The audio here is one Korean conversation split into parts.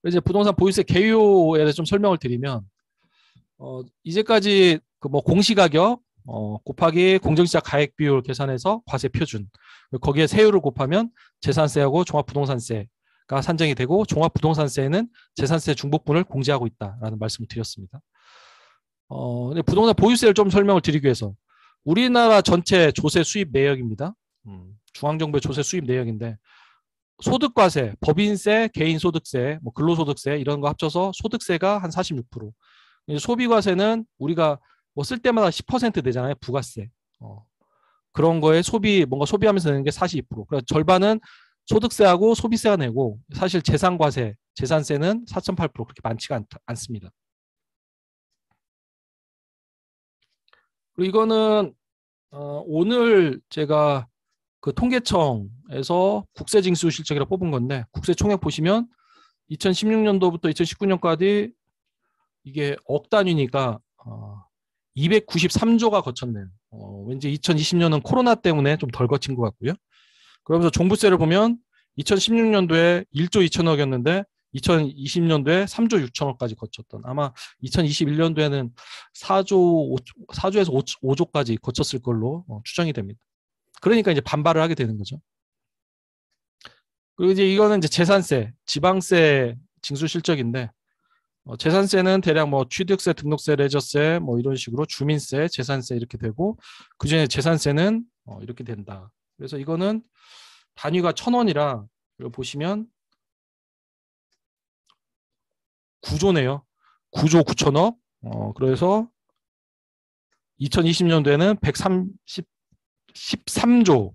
이제 부동산 보유세 개요에 대해서 좀 설명을 드리면, 이제까지 그 뭐 공시가격 곱하기 공정시장 가액 비율 계산해서 과세 표준, 거기에 세율을 곱하면 재산세하고 종합부동산세가 산정이 되고, 종합부동산세는 재산세 중복분을 공제하고 있다라는 말씀을 드렸습니다. 근데 부동산 보유세를 좀 설명을 드리기 위해서, 우리나라 전체 조세 수입 내역입니다. 중앙정부의 조세 수입 내역인데, 소득과세, 법인세, 개인소득세, 뭐 근로소득세 이런 거 합쳐서 소득세가 한 46%. 소비과세는 우리가 뭐 쓸 때마다 10% 내잖아요. 부가세. 그런 거에 뭔가 소비하면서 내는 게 42%. 그래서 절반은 소득세하고 소비세가 내고, 사실 재산과세, 재산세는 4.8%, 그렇게 많지가 않습니다. 그리고 이거는 오늘 제가 그 통계청에서 국세징수 실적이라 뽑은 건데, 국세총액 보시면 2016년도부터 2019년까지 이게 억 단위니까 293조가 거쳤네요. 왠지 2020년은 코로나 때문에 좀 덜 거친 것 같고요. 그러면서 종부세를 보면 2016년도에 1조 2천억이었는데 2020년도에 3조 6천억까지 거쳤던, 아마 2021년도에는 4조에서 5조까지 거쳤을 걸로 추정이 됩니다. 그러니까 이제 반발을 하게 되는 거죠. 그리고 이제 이거는 이제 재산세, 지방세 징수 실적인데, 재산세는 대략 뭐 취득세, 등록세, 레저세 뭐 이런 식으로 주민세, 재산세 이렇게 되고, 그중에 재산세는 이렇게 된다. 그래서 이거는 단위가 1,000원이라 보시면 9조네요. 9조 9천억. 그래서 2020년도에는 13조.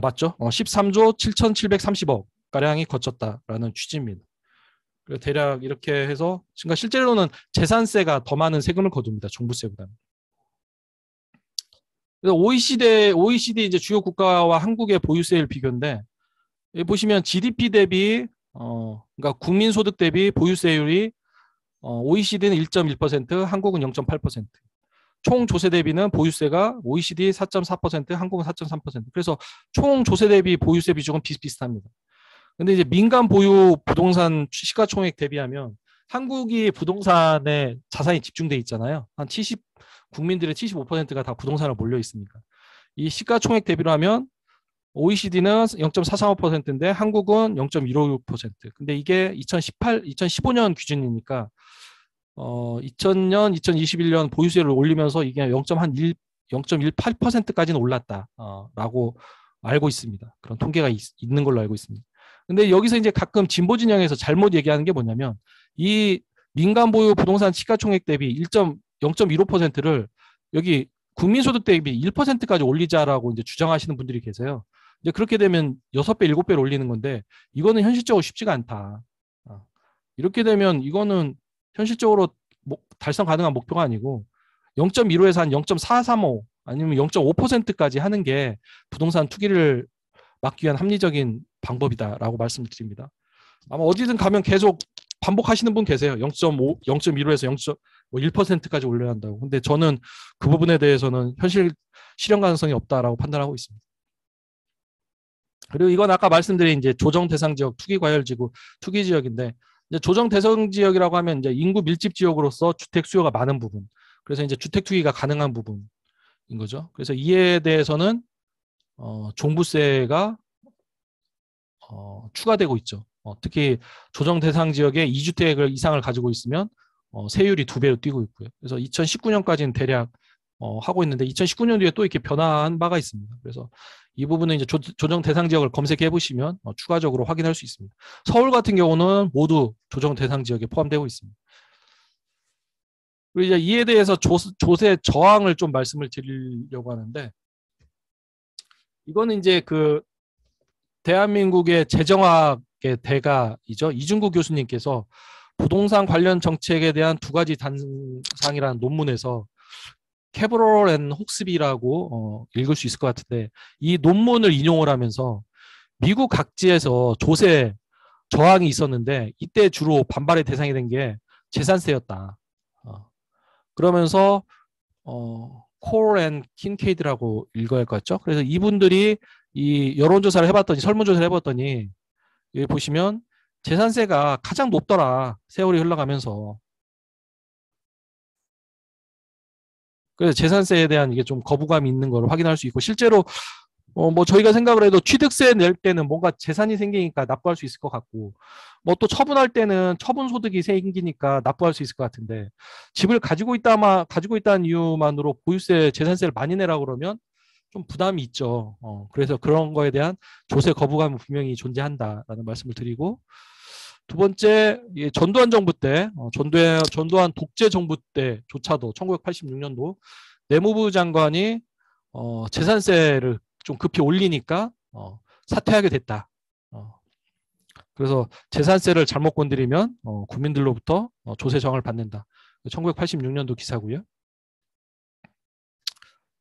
맞죠? 13조 7,730억 가량이 거쳤다라는 취지입니다. 그래서 대략 이렇게 해서, 그러니까 실제로는 재산세가 더 많은 세금을 거둡니다. 종부세보다는. 그래서 OECD 이제 주요 국가와 한국의 보유세율 비교인데, 여기 보시면 GDP 대비 그러니까 국민소득 대비 보유세율이 OECD는 1.1%, 한국은 0.8%. 총 조세 대비는 보유세가 OECD 4.4%, 한국은 4.3%. 그래서 총 조세 대비 보유세 비중은 비슷비슷합니다. 근데 이제 민간 보유 부동산 시가총액 대비하면 한국이 부동산에 자산이 집중돼 있잖아요. 한 국민들의 75%가 다 부동산을 몰려 있으니까. 이 시가총액 대비로 하면 OECD는 0.435%인데 한국은 0.156%. 근데 이게 2015년 기준이니까 2000년, 2021년 보유세를 올리면서 이게 0.18%까지는 올랐다라고 알고 있습니다. 그런 통계가 있는 걸로 알고 있습니다. 근데 여기서 이제 가끔 진보 진영에서 잘못 얘기하는 게 뭐냐면, 이 민간 보유 부동산 시가총액 대비 0.15%를 여기 국민소득 대비 1%까지 올리자라고 이제 주장하시는 분들이 계세요. 이제 그렇게 되면 6배, 7배를 올리는 건데, 이거는 현실적으로 쉽지가 않다. 이렇게 되면 이거는 현실적으로 달성 가능한 목표가 아니고 0.15에서 한 0.435 아니면 0.5%까지 하는 게 부동산 투기를 막기 위한 합리적인 방법이다라고 말씀을 드립니다. 아마 어디든 가면 계속 반복하시는 분 계세요. 0.5, 0.15에서 0.1%까지 올려야 한다고. 근데 저는 그 부분에 대해서는 실현 가능성이 없다라고 판단하고 있습니다. 그리고 이건 아까 말씀드린 이제 조정 대상 지역, 투기 과열 지구, 투기 지역인데, 이제 조정 대상 지역이라고 하면 이제 인구 밀집 지역으로서 주택 수요가 많은 부분, 그래서 이제 주택 투기가 가능한 부분인 거죠. 그래서 이에 대해서는 종부세가 추가되고 있죠. 특히 조정 대상 지역에 2주택을 이상을 가지고 있으면 세율이 2배로 뛰고 있고요. 그래서 2019년까지는 대략 하고 있는데 2019년도에 또 이렇게 변화한 바가 있습니다. 그래서 이 부분은 이제 조정 대상 지역을 검색해 보시면 추가적으로 확인할 수 있습니다. 서울 같은 경우는 모두 조정 대상 지역에 포함되고 있습니다. 그리고 이제 이에 대해서 조세 저항을 좀 말씀을 드리려고 하는데, 이거는 이제 그 대한민국의 재정학의 대가이죠. 이중구 교수님께서 부동산 관련 정책에 대한 2가지 단상이라는 논문에서 캐브럴 앤 혹스비라고 읽을 수 있을 것 같은데, 이 논문을 인용을 하면서 미국 각지에서 조세 저항이 있었는데 이때 주로 반발의 대상이 된 게 재산세였다. 그러면서 콜 앤 킨케이드라고 읽어야 할 것 같죠. 그래서 이분들이 이 여론조사를 해봤더니, 설문조사를 해봤더니 여기 보시면 재산세가 가장 높더라. 세월이 흘러가면서. 그래서 재산세에 대한 이게 좀 거부감이 있는 걸 확인할 수 있고, 실제로 뭐 저희가 생각을 해도 취득세 낼 때는 뭔가 재산이 생기니까 납부할 수 있을 것 같고, 뭐 또 처분할 때는 처분 소득이 생기니까 납부할 수 있을 것 같은데, 집을 가지고 있다는 이유만으로 보유세, 재산세를 많이 내라고 그러면 좀 부담이 있죠. 그래서 그런 거에 대한 조세 거부감은 분명히 존재한다라는 말씀을 드리고, 두 번째, 전두환 정부 때, 전두환 독재 정부 때조차도 1986년도 내무부 장관이 재산세를 좀 급히 올리니까 사퇴하게 됐다. 그래서 재산세를 잘못 건드리면 국민들로부터 조세 저항을 받는다. 1986년도 기사고요.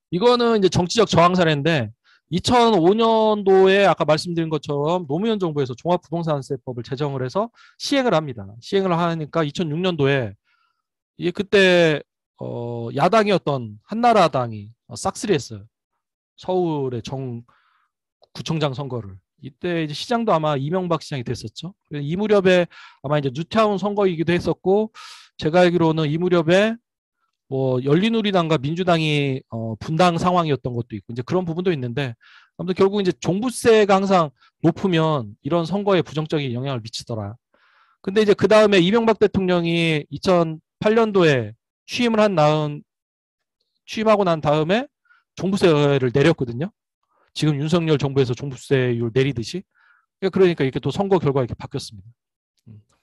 이거는 이제 정치적 저항 사례인데 2005년도에 아까 말씀드린 것처럼 노무현 정부에서 종합부동산세법을 제정을 해서 시행을 합니다. 시행을 하니까 2006년도에 이게 그때 야당이었던 한나라당이 싹쓸이 했어요. 서울의 구청장 선거를. 이때 이제 시장도 아마 이명박 시장이 됐었죠. 이 무렵에 아마 이제 뉴타운 선거이기도 했었고, 제가 알기로는 이 무렵에 뭐 열린우리당과 민주당이 분당 상황이었던 것도 있고 이제 그런 부분도 있는데, 아무튼 결국 이제 종부세가 항상 높으면 이런 선거에 부정적인 영향을 미치더라. 근데 이제 그 다음에 이명박 대통령이 2008년도에 취임하고 난 다음에 종부세를 내렸거든요. 지금 윤석열 정부에서 종부세율 내리듯이. 그러니까 이렇게 또 선거 결과가 이렇게 바뀌었습니다.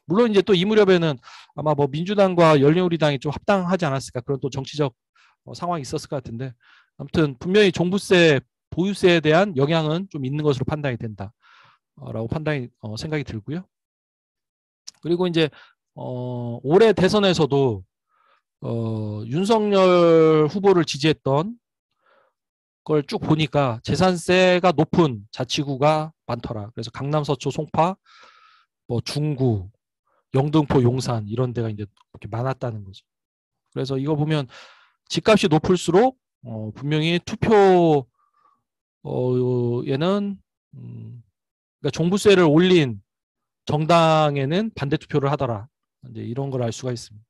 물론 이제 또 이 무렵에는 아마 뭐 민주당과 열린우리당이 좀 합당하지 않았을까, 그런 또 정치적 상황이 있었을 것 같은데, 아무튼 분명히 종부세, 보유세에 대한 영향은 좀 있는 것으로 판단이 된다라고 생각이 들고요. 그리고 이제 올해 대선에서도 윤석열 후보를 지지했던 걸 쭉 보니까 재산세가 높은 자치구가 많더라. 그래서 강남, 서초, 송파, 뭐 중구, 영등포, 용산 이런 데가 이제 이렇게 많았다는 거죠. 그래서 이거 보면 집값이 높을수록 분명히 투표에는 그러니까 종부세를 올린 정당에는 반대 투표를 하더라. 이제 이런 걸 알 수가 있습니다.